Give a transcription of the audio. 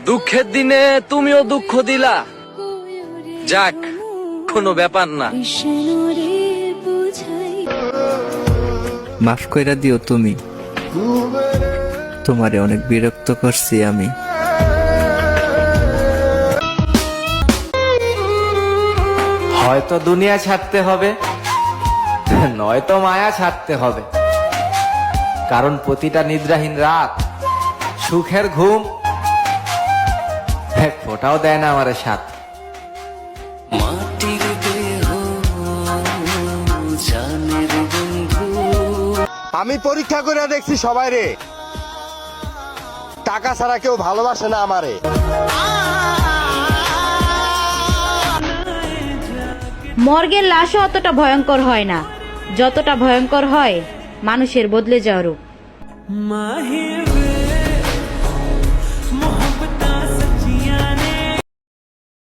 দুঃখের দিনে তুমিও দুঃখ দিলা, যাক কোনো ব্যাপার না। মাফ কইরা দিও তুমি, তোমারে অনেক বিরক্ত করছি আমি। হয়তো দুনিয়া ছাড়তে হবে, নয়তো মায়া ছাড়তে হবে, কারণ প্রতিটা নিদ্রাহীন রাত সুখের ঘুম এক ফোঁটাও দেয় না আমার সাথ। আমি পরীক্ষা করে দেখছি সবাই রে, টাকা ছাড়া কেউ ভালোবাসে না আমারে। মর্গের লাশও অতটা ভয়ঙ্কর হয় না যতটা ভয়ঙ্কর হয় মানুষের বদলে যাওয়ার রূপ।